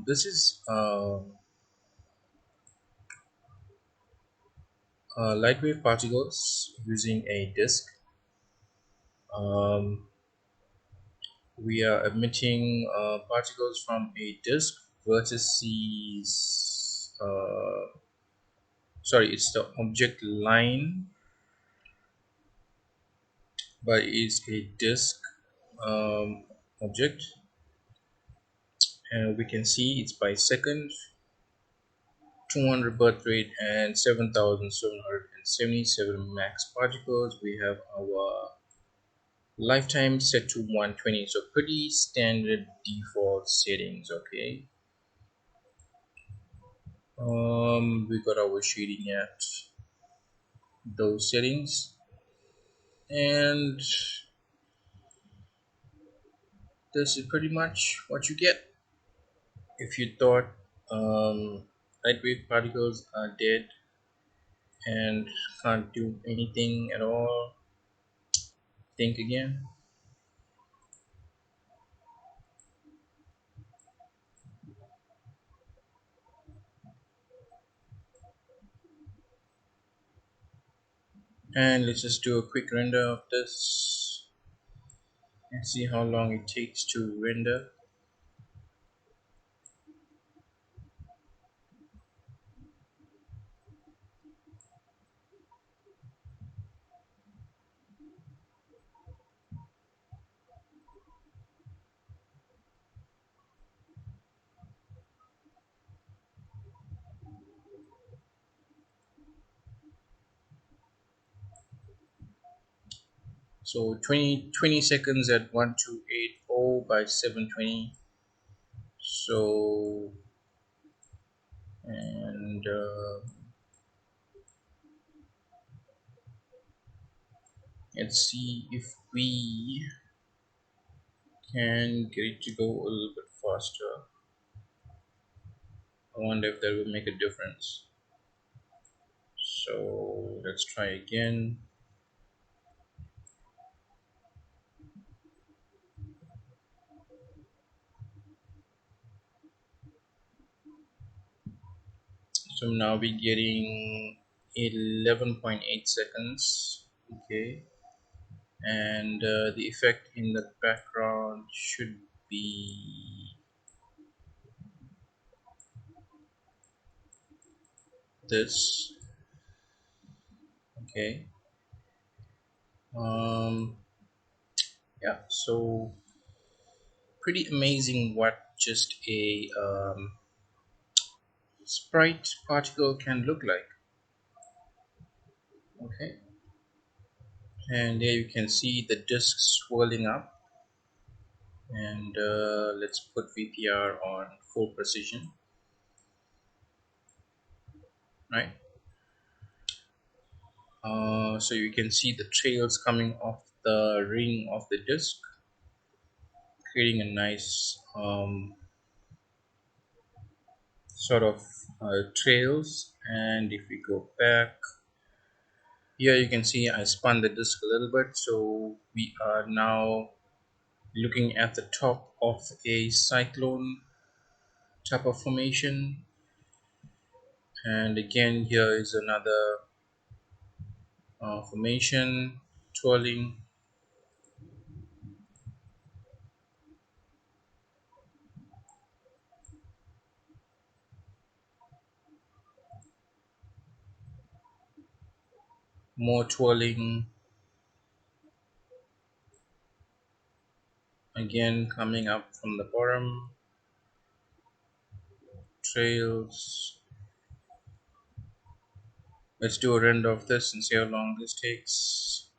This is lightweight particles using a disk. Um, we are emitting particles from a disk. Vertices, sorry, it's the object line, but it's a disk um, object, and we can see it's by second, 200 birth rate, and 7,777 max particles. We have our lifetime set to 120, so pretty standard default settings. Okay, we got our shading at those settings, and this is pretty much what you get. If you thought lightweight particles are dead and can't do anything at all, think again. And let's just do a quick render of this and see how long it takes to render. So 20 seconds at 1280 by 720. So, and let's see if we can get it to go a little bit faster. I wonder if that will make a difference. So let's try again. So now we're getting 11.8 seconds. Okay, and the effect in the background should be this. Okay, um yeah, so pretty amazing what just a sprite particle can look like. Okay, and there you can see the disk swirling up, and let's put VPR on full precision, right? So you can see the trails coming off the ring of the disk, creating a nice sort of trails. And if we go back here, you can see I spun the disk a little bit, so we are now looking at the top of a cyclone type of formation. And again, here is another formation twirling. More twirling, again coming up from the bottom, trails. Let's do a render of this and see how long this takes.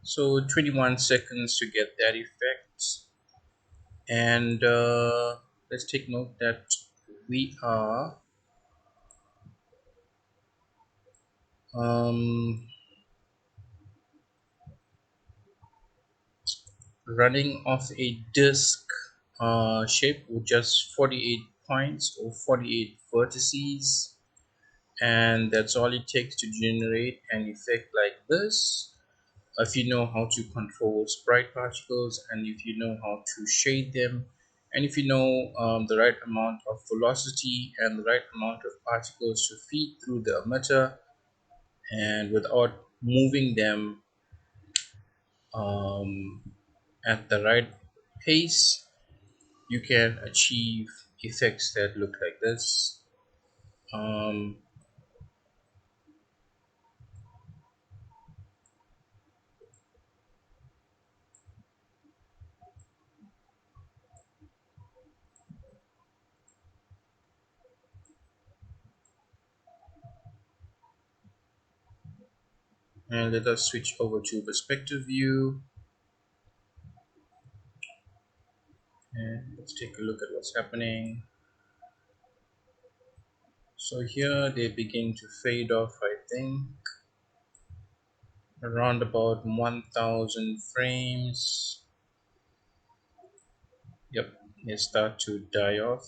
So 21 seconds to get that effect. And let's take note that we are um, running off a disk shape with just 48 points or 48 vertices, and that's all it takes to generate an effect like this. If you know how to control sprite particles, and if you know how to shade them, and if you know the right amount of velocity and the right amount of particles to feed through the emitter, and without moving them um, at the right pace, you can achieve effects that look like this. Um, and let us switch over to perspective view, and let's take a look at what's happening. So here they begin to fade off, I think, around about 1000 frames. Yep, they start to die off.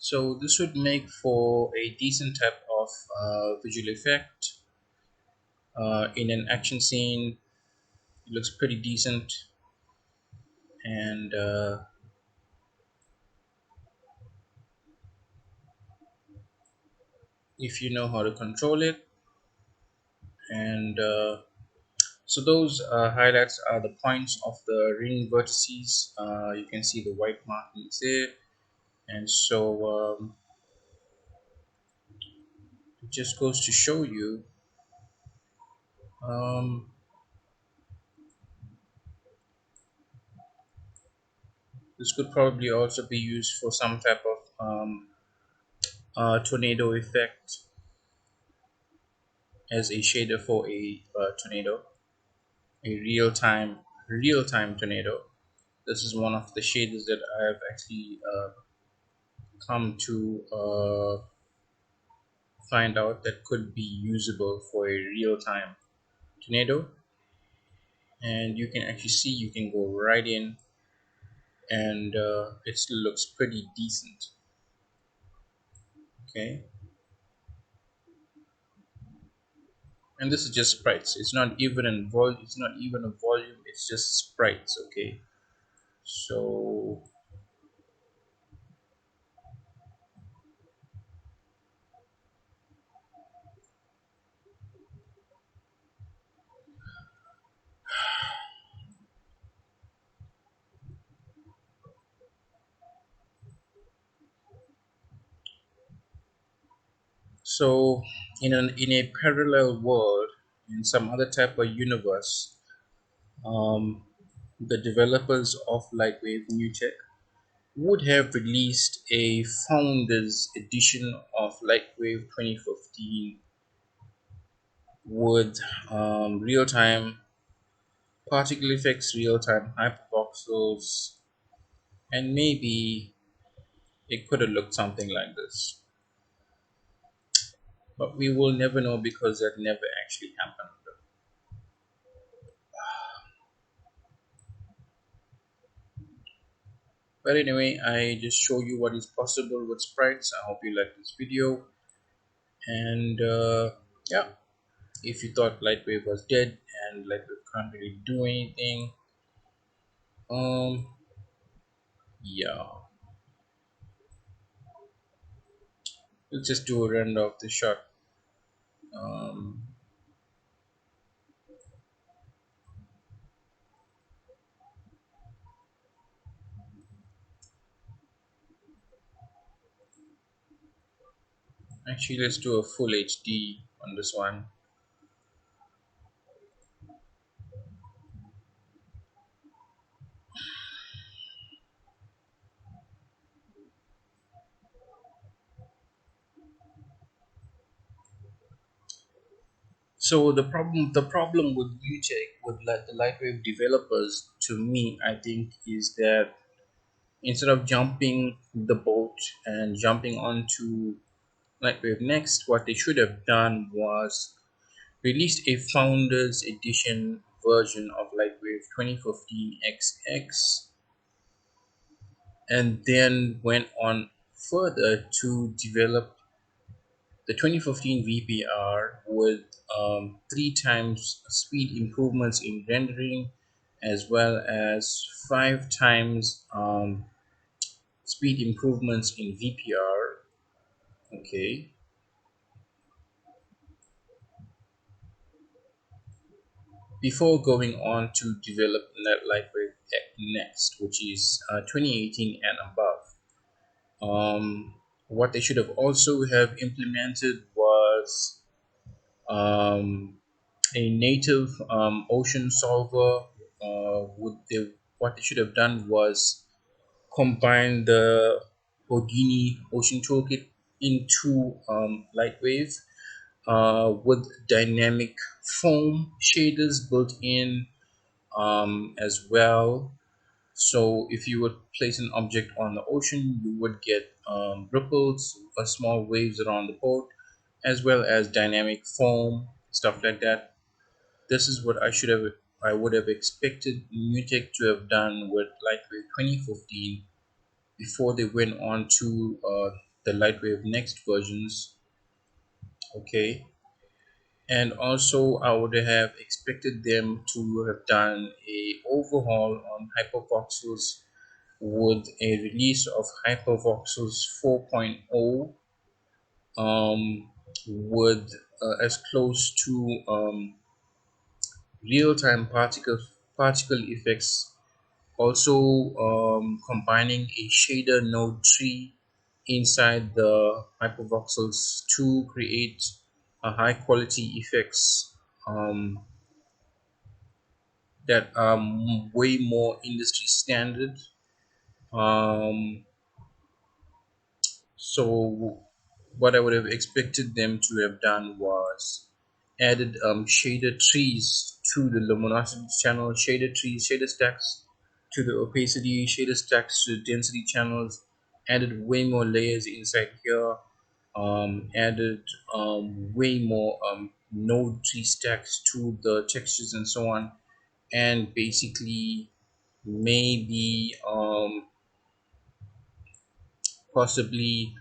So this would make for a decent type of visual effect in an action scene. It looks pretty decent, and if you know how to control it, and so those highlights are the points of the ring vertices. You can see the white markings there, and so it just goes to show you. Um, this could probably also be used for some type of tornado effect as a shader for a tornado, a real-time tornado. This is one of the shaders that I have actually come to find out that could be usable for a real-time tornado, and you can actually see you can go right in, and it still looks pretty decent. Okay, and this is just sprites. It's not even in vol. It's not even a volume. It's just sprites. Okay, so so in a parallel world, in some other type of universe, um, the developers of Lightwave New Tech would have released a founders edition of Lightwave 2015 with real-time particle effects, real-time hypervoxels, and maybe it could have looked something like this. But we will never know because that never actually happened. But anyway, I just show you what is possible with sprites. I hope you like this video, and yeah, if you thought Lightwave was dead and Lightwave can't really do anything, um yeah, let's just do a render of the shot. um Actually, let's do a full HD on this one. So the problem with UTech with the Lightwave developers, to me, I think, is that instead of jumping the boat and jumping onto Lightwave Next, what they should have done was released a Founders Edition version of Lightwave 2015 XX, and then went on further to develop the 2015 VPR with three times speed improvements in rendering, as well as five times speed improvements in VPR. Okay, before going on to develop Lightwave Next, which is 2018 and above. What they should have also have implemented was um, a native ocean solver. What they should have done was combine the Houdini Ocean Toolkit into Lightwave with dynamic foam shaders built in as well. So if you would place an object on the ocean, you would get ripples or small waves around the boat, as well as dynamic foam, stuff like that. This is what I would have expected Newtek to have done with Lightwave 2015 before they went on to the Lightwave Next versions. Okay, and also I would have expected them to have done a overhaul on Hypervoxels with a release of Hypervoxels 4.0 with as close to real-time particle effects, also combining a shader node tree inside the hypervoxels to create a high quality effects that are way more industry standard. um, So what I would have expected them to have done was added shader trees to the luminosity channel, shader trees, shader stacks to the opacity, shader stacks to the density channels, added way more layers inside here, added way more node tree stacks to the textures and so on, and basically maybe possibly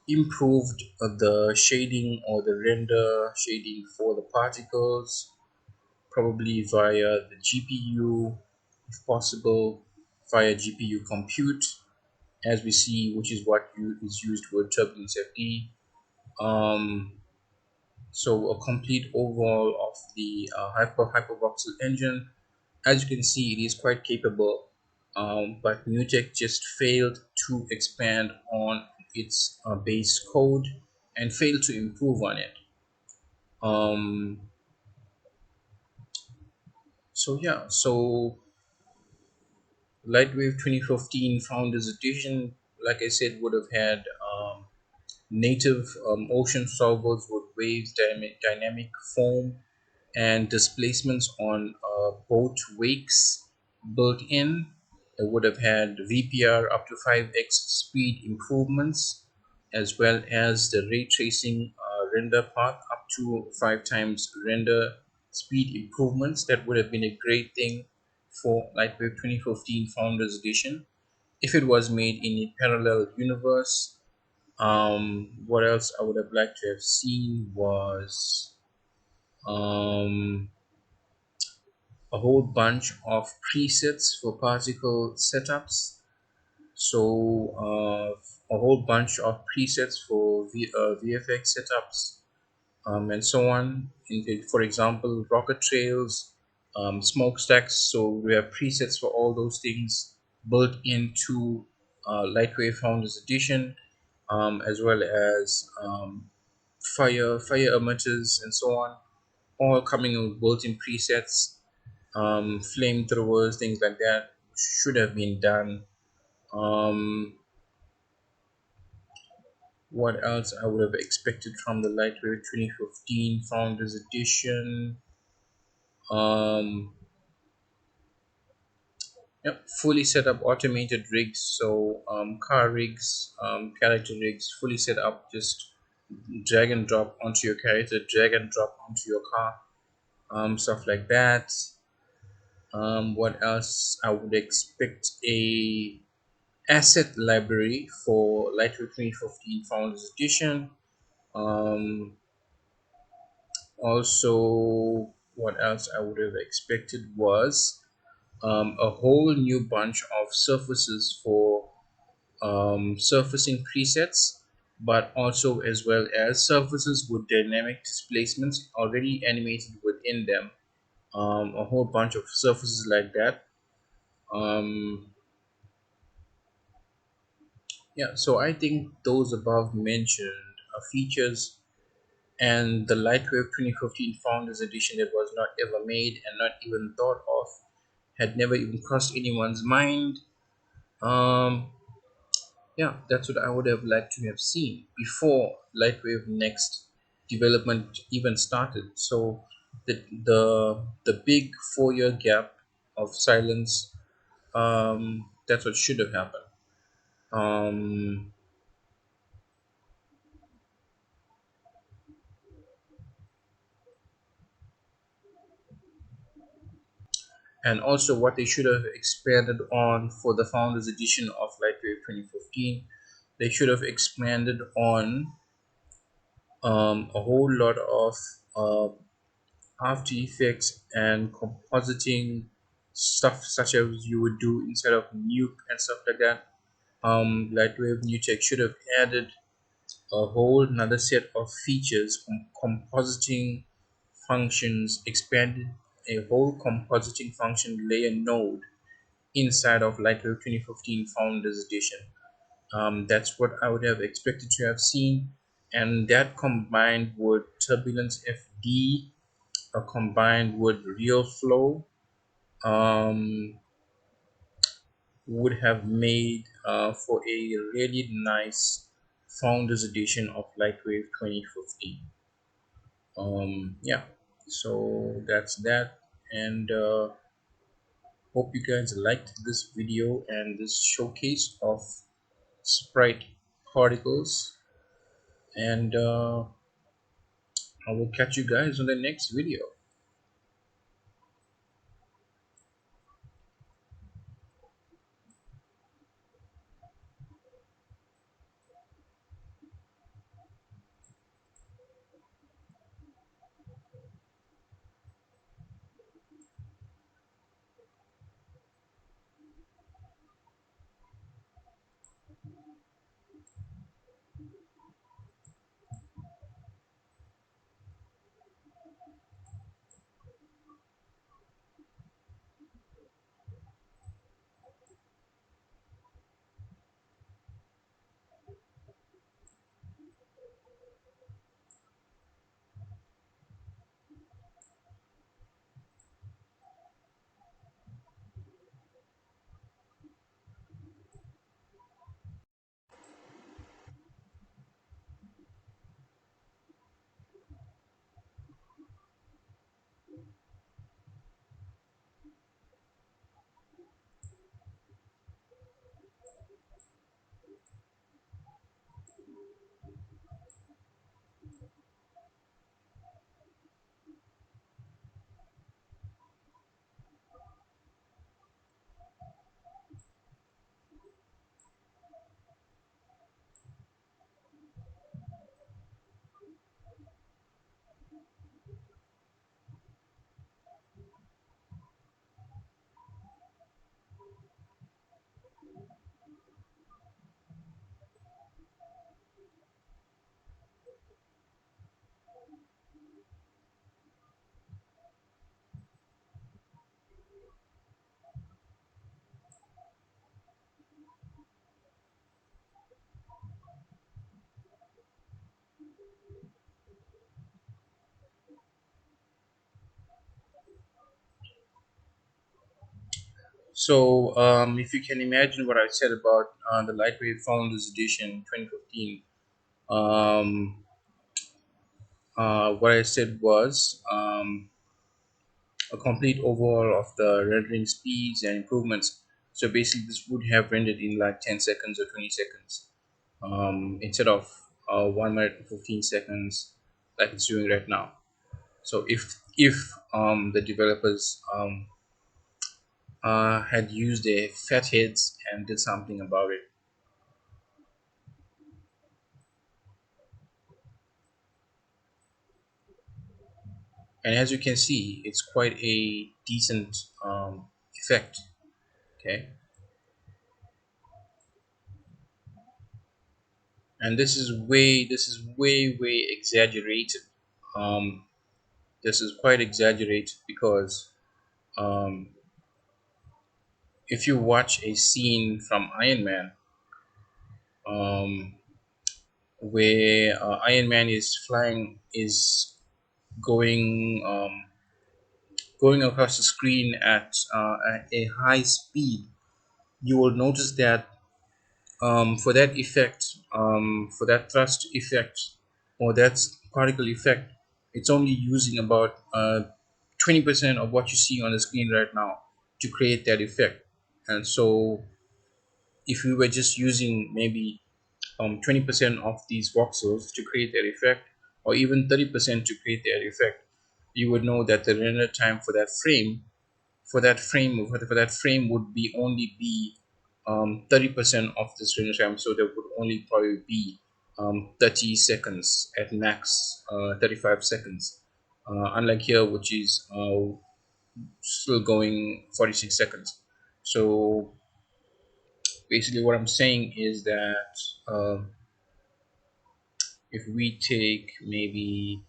improved the shading or the render shading for the particles, probably via the GPU, if possible, via GPU compute, as we see, which is what is used with Turbulence FD. Um, so a complete overhaul of the hypervoxel engine. As you can see, it is quite capable, but Newtek just failed to expand on its base code and failed to improve on it. Um, so yeah, so Lightwave 2015 Founders Edition, like I said, would have had native ocean solvers with waves, dynamic foam, and displacements on boat wakes built in. It would have had VPR up to 5x speed improvements, as well as the ray tracing render path up to 5 times render speed improvements. That would have been a great thing for Lightwave 2015 Founders Edition if it was made in a parallel universe. What else I would have liked to have seen was um, a whole bunch of presets for particle setups. So a whole bunch of presets for VFX setups, and so on. For example, rocket trails, smokestacks. So we have presets for all those things built into Lightwave Founders Edition, as well as fire emitters and so on, all coming with built-in presets, flamethrowers, things like that should have been done. Um, What else I would have expected from the Lightwave 2015 Founders Edition? Um, yep, fully set up automated rigs, so car rigs, character rigs, fully set up. Just drag and drop onto your character, drag and drop onto your car, stuff like that. What else? I would expect a asset library for Lightwave 2015 Founders Edition. Um, Also, what else I would have expected was a whole new bunch of surfaces for surfacing presets, but also as well as surfaces with dynamic displacements already animated within them. A whole bunch of surfaces like that. Um, yeah, so I think those above mentioned features and the Lightwave 2015 Founders Edition that was not ever made and not even thought of, had never even crossed anyone's mind. Um, yeah, that's what I would have liked to have seen before Lightwave Next development even started. So the big 4 year gap of silence, that's what should have happened. Um, and also what they should have expanded on for the Founders Edition of Lightwave 2015, they should have expanded on a whole lot of uh, After Effects and compositing stuff such as you would do instead of Nuke and stuff like that. Lightwave New Tech should have added a whole another set of features, compositing functions, expanded a whole compositing function layer node inside of Lightwave 2015 Founders Edition. That's what I would have expected to have seen, and that combined with Turbulence FD, combined with Real Flow, um, would have made for a really nice Founders Edition of Lightwave 2015. Yeah, so that's that, and hope you guys liked this video and this showcase of Sprite particles, and I will catch you guys on the next video. So, if you can imagine what I said about the Lightwave Founders Edition 2015, um, what I said was a complete overhaul of the rendering speeds and improvements. So basically, this would have rendered in like 10 seconds or 20 seconds instead of 1 minute and 15 seconds like it's doing right now. So if the developers had used their fat heads and did something about it. And as you can see, it's quite a decent effect. Okay, and this is way exaggerated. Um, this is quite exaggerated because um, if you watch a scene from Iron Man, um, where Iron Man is flying, is going going across the screen at a high speed, you will notice that for that effect, for that thrust effect or that particle effect, it's only using about 20% of what you see on the screen right now to create that effect. And so if we were just using maybe 20% of these voxels to create that effect, or even 30% to create that effect, you would know that the render time for that frame would be only be 30% of this render time. So there would only probably be 30 seconds at max, 35 seconds, unlike here, which is still going 46 seconds. So basically what I'm saying is that if we take maybe,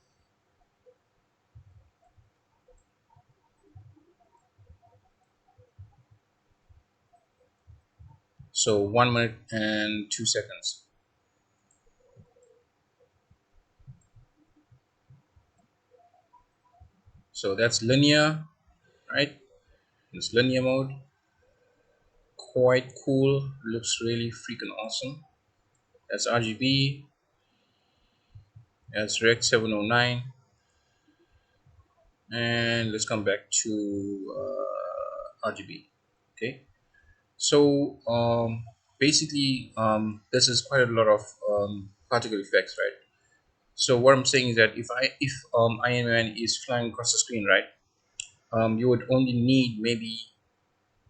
so 1 minute and 2 seconds, so that's linear, right? It's linear mode, quite cool, looks really freaking awesome. That's RGB, that's Rec 709, and let's come back to RGB. Okay, so basically this is quite a lot of particle effects, right? So what I'm saying is that if Iron Man is flying across the screen, right, you would only need maybe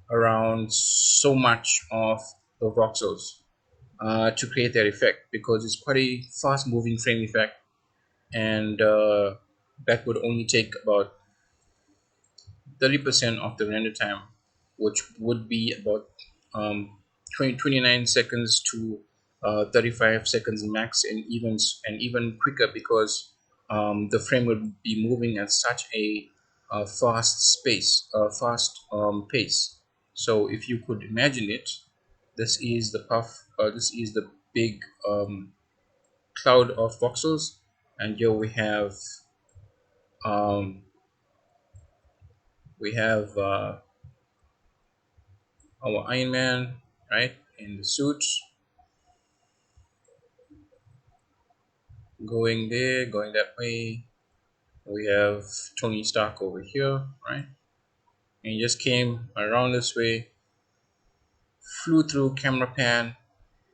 around so much of the voxels to create that effect, because it's quite a fast moving frame effect, and that would only take about 30% of the render time, which would be about 29 seconds to 35 seconds max, and even quicker, because the frame would be moving at such a fast pace. So if you could imagine it, this is the this is the big cloud of voxels, and here um, we have our Iron Man, right, in the suit, going there, going that way. We have Tony Stark over here, right? And he just came around this way, flew through camera pan,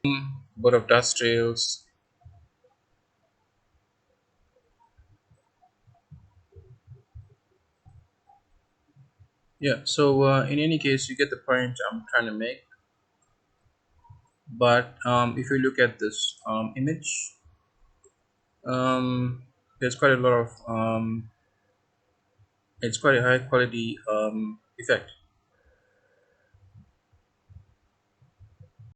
bit of dust trails. Yeah, so in any case, you get the point I'm trying to make. But if you look at this image, there's quite a lot of it's quite a high quality effect.